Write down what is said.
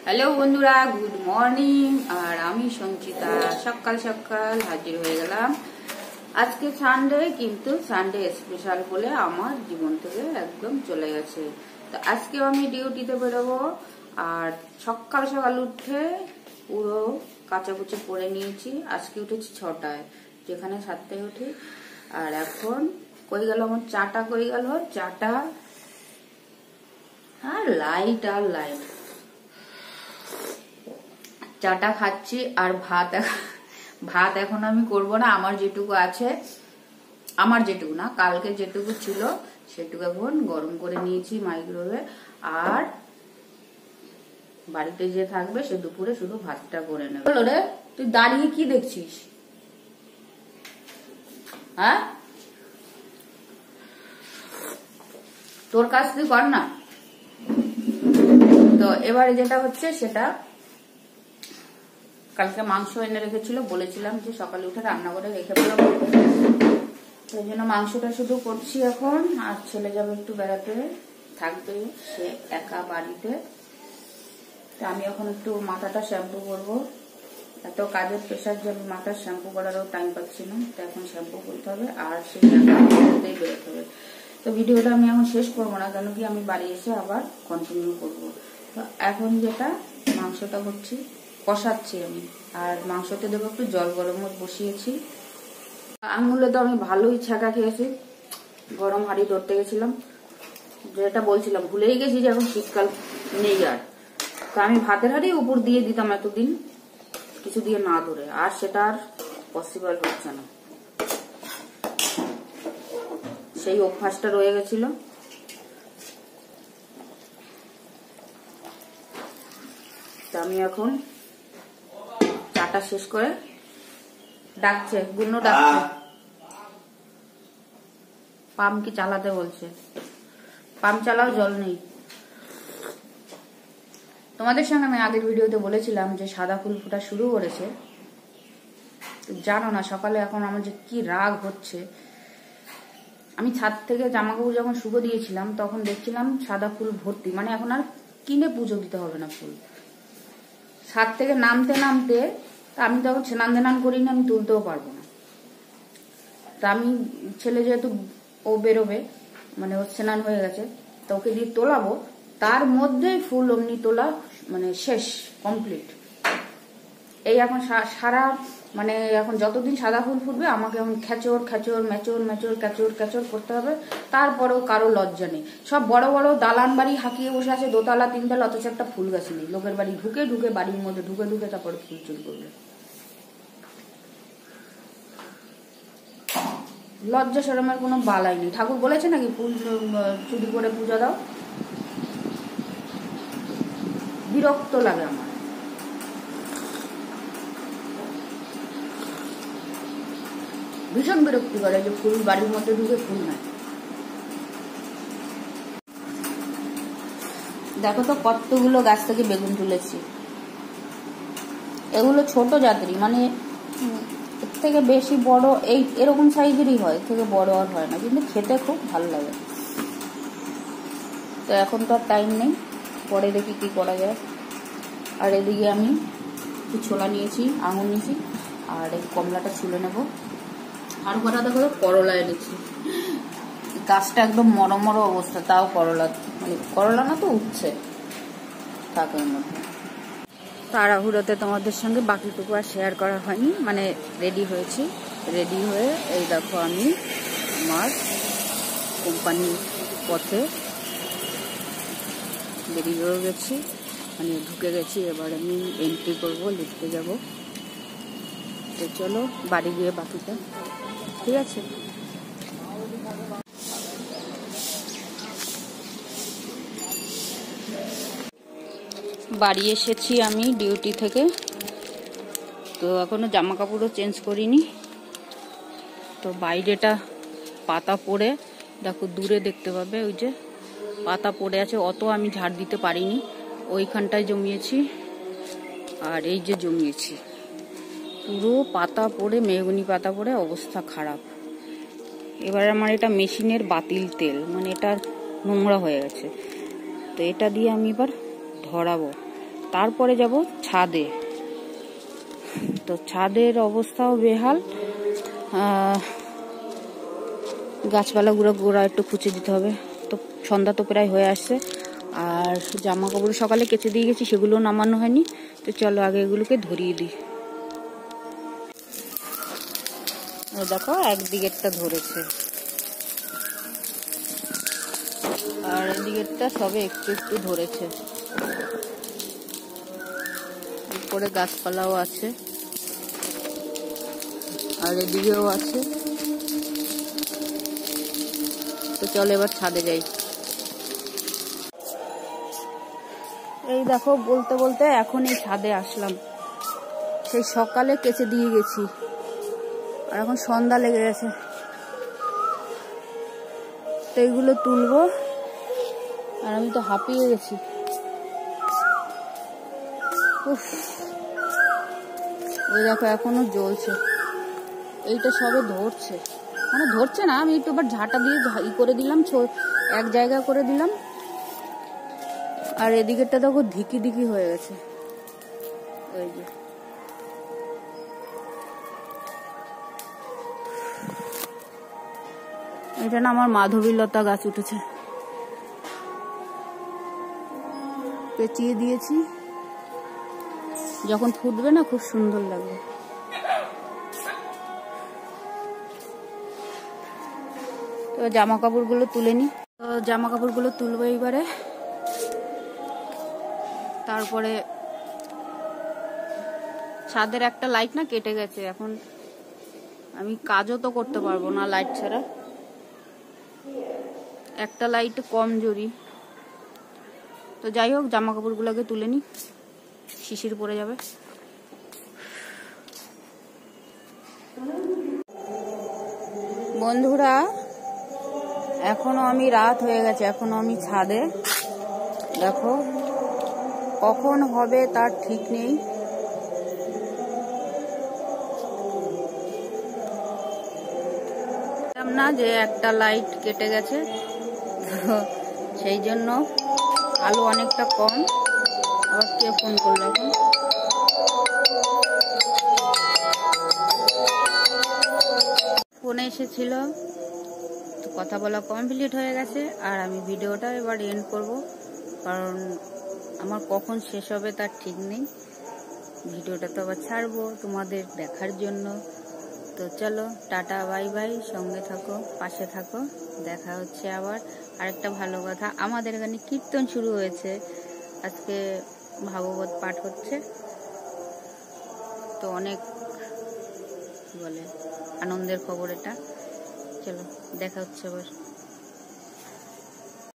Hello বন্ধুরা, good morning. আর আমি সঞ্চিতা সকাল সকাল হাজির হয়ে গেলাম। আজকে সানডে, কিন্তু সানডে স্পেশাল বলে আমার জীবন থেকে একদম চলে গেছে। তো আজকেও আমি ডিউটিতে বেরোবো। আর সকাল সকাল উঠে পুরো কাচাকুচি করে নিয়েছি। আজকে উঠেছি 6টায়, যেখানে 7টায় উঠি। আর এখন কই গেল আমার চাটা, কই গেল চাটা আর লাইট চাটা খাচ্ছি। আর ভাত এখন আমি করব না। আমার যেটুকু আছে, আমার যেটুকু না, কালকে যেটুকু ছিল সেটুকু এখন গরম করে নিয়েছি মাইক্রোওয়েভে। আর বাড়িতে যে থাকবে সে দুপুরে শুধু ভাতটা করে নেবে। বলো রে, তুই দাঁড়িয়ে কি দেখছিস? হ্যাঁ, তোর কাজ তুই কর না। তো এবারে যেটা হচ্ছে সেটা, কালকে মাংস এনে রেখেছিল, বলেছিলাম যে সকালে উঠে রান্না করে রেখে বেরোবো। সেই জন্য মাংসটা শুধু করছি এখন। আর ছেলে যাবে একটু বেড়াতে, থাকবে সে একা বাড়িতে। তো আমি এখন একটু মাথাটা শ্যাম্পু করবো। এত কাজের প্রেশার যে আমি মাথার শ্যাম্পু করারও টাইম পাচ্ছি না। তো এখন শ্যাম্পু করতে হবে আর সেই বেরোতেই বেরোতে হবে। তো ভিডিওটা আমি এখন শেষ করবো না, কেন কি আমি বাড়ি এসে আবার কন্টিনিউ করবো। তো এখন যেটা মাংসটা করছি, কষাচ্ছি আমি। আর মাংসতে দেবো একটু জল গরম বসিয়েছি। আঙুলে তো আমি ভালোই ছ্যাঁকা খেয়েছি। গরম হাঁড়ি ধরতে গেছিলাম, যেটা বলছিলাম ভুলেই গেছি যে এখন শীতকাল নেই। আর তো আমি ভাতের হাঁড়ি উপর দিয়ে দিতাম এতদিন, কিছু দিয়ে না ধরে। আর সেটা আর পসিবল হচ্ছে না, সেই অভ্যাসটা রয়ে গেছিল। তা আমি এখন চাটা শেষ করে, ডাকছে গুন্নু, ডাকছে পাম্প কি চালাতে বলছে। পাম্প চালাও, জল নেই। তোমাদের সঙ্গে আমি আগের ভিডিওতে বলেছিলাম যে সাদা ফুল ফোটা শুরু করেছে। জানো না সকালে এখন আমার যে কি রাগ হচ্ছে। আমি ছাদ থেকে জামা কাপড় যখন শুকো দিয়েছিলাম তখন দেখছিলাম সাদা ফুল ভর্তি, মানে এখন আর কিনে পুজো দিতে হবে না ফুল। ছাদ থেকে নামতে নামতে আমি তখন স্নান করিনি, আমি তুলতেও পারবো না। তা আমি, ছেলে যেহেতু ও বেরোবে, মানে ওর স্নান হয়ে গেছে, তো ওকে দিয়ে তোলাবো, তার মধ্যেই ফুল অমনি তোলা মানে শেষ, কমপ্লিট। এই এখন সারা মানে এখন যতদিন সাদা ফুল ফুটবে আমাকে এখন খেচর খেচর মেচর মেচর ক্যাচর ক্যাচর করতে হবে। তারপরেও কারো লজ্জা নেই। সব বড় বড় দালান বাড়ি হাঁকিয়ে বসে আছে, দোতলা তিনতলা, অথচ একটা ফুল গাছ নেই। লোকের বাড়ি ঢুকে ঢুকে, বাড়ির মধ্যে ঢুকে ঢুকে তারপরে ফুল চুরি করবে। লজ্জা শরমের কোনো বালাই নেই। ঠাকুর বলেছে নাকি ফুল চুরি করে পূজা দাও? বিরক্ত লাগে আমার। ভীষণ বিরক্তি করে যে ফুল বাড়ির মধ্যে ঢুকে ফুল নাই। দেখো তো কতগুলো গাছ থেকে বেগুন তুলেছি। এগুলো ছোট জাতেরই, মানে এর থেকে বেশি বড় এই এরকম সাইজেরই হয়, এর থেকে বড় আর হয় না, কিন্তু খেতে খুব ভালো লাগে। তো এখন তো আর টাইম নেই, পরে দেখি কি করা যায়। আর এদিকে আমি একটু ছোলা নিয়েছি, আঙুর নিয়েছি, আর এই কমলাটা ছুলে নেব। আর কটা দেখো করলা এনেছি। গাছটা একদম মরো মরো অবস্থা, তাও করলা, মানে করলা না তো উঠছে থাকের মধ্যে। তাড়াহুড়োতে তোমাদের সঙ্গে বাকিটুকু আর শেয়ার করা হয়নি। মানে রেডি হয়েছি, রেডি হয়ে এই দেখো আমি আমার কোম্পানির পথে বেরিয়ে হয়ে গেছি, মানে ঢুকে গেছি। এবার আমি এন্ট্রি করব, লিফটে যাব। তো চলো বাড়ি গিয়ে বাকিটা, ঠিক আছে। বাড়ি এসেছি আমি ডিউটি থেকে। তো এখনো জামা কাপড়ও চেঞ্জ করিনি। তো বাইরেটা পাতা পড়ে, দেখো দূরে দেখতে পাবে ওই যে পাতা পড়ে আছে। অত আমি ঝাড় দিতে পারিনি, ওইখানটায় জমিয়েছি আর এই যে জমিয়েছি। পুরো পাতা পড়ে, মেহগনি পাতা পড়ে অবস্থা খারাপ। এবার আমার এটা মেশিনের বাতিল তেল, মানে এটা নোংরা হয়ে গেছে। তো এটা দিয়ে আমি এবার ধরাবো। তারপরে যাব ছাদে। তো ছাদের অবস্থাও বেহাল, গাছপালাগুলো গোড়া একটু খুঁচে দিতে হবে। তো সন্ধ্যা তো প্রায় হয়ে আসছে, আর জামা কাপড় সকালে কেচে দিয়ে গেছি, সেগুলো নামানো হয়নি। তো চলো আগে এগুলোকে ধরিয়ে দিই। দেখো একদিকেরটা ধরেছে, আর এদিকেরটা সবে একটু একটু ধরেছে। উপরে গাছপালাও আছে, আর এদিকেও আছে। তো চলো এবার ছাদে যাই। এই দেখো বলতে বলতে এখন এই ছাদে আসলাম। সেই সকালে কেচে দিয়ে গেছি, আর এখন সন্ধ্যা লেগে গেছে। তো এইগুলো তুলবো, আর আমি তো হাঁপিয়ে গেছি। ওই দেখো এখনো জ্বলছে, এইটা সবে ধরছে, মানে ধরছে না, আমি একটু আবার ঝাঁটা দিয়ে করে দিলাম, এক জায়গা করে দিলাম। আর এদিকেরটা দেখো ধিকি ধিকি হয়ে গেছে। ওই যে এটা না আমার মাধবীলতা গাছ উঠেছে, পেঁচিয়ে দিয়েছি, যখন ফুটবে না খুব সুন্দর লাগবে। তো জামা কাপড়গুলো তুলে নি। তো জামা কাপড়গুলো তুলবো এইবারে। তারপরে ছাদের একটা লাইট না কেটে গেছে, এখন আমি কাজও তো করতে পারবো না লাইট ছাড়া, একটা লাইট কমজোরি। তো যাই হোক জামা কাপড়গুলোকে তুলে নি, শিশির পড়ে যাবে। বন্ধুরা এখনো আমি রাত হয়ে গেছে, এখনো আমি ছাদে। দেখো কখন হবে তার ঠিক নেই। না যে একটা লাইট কেটে গেছে, সেই জন্য আলো অনেকটা কম। আবার কে ফোন করলো এখন? ফোনে এসেছিল, তো কথা বলা কমপ্লিট হয়ে গেছে। আর আমি ভিডিওটা এবার এন্ড করব, কারণ আমার কখন শেষ হবে তার ঠিক নেই। ভিডিওটা তো আবার ছাড়বো তোমাদের দেখার জন্য। তো চলো টাটা বাই বাই, সঙ্গে থাকো, পাশে থাকো, দেখা হচ্ছে আবার। আরেকটা ভালো কথা, আমাদের এখানে কীর্তন শুরু হয়েছে, আজকে ভাগবত পাঠ হচ্ছে। তো অনেক বলে আনন্দের খবর এটা। চলো দেখা হচ্ছে আবার।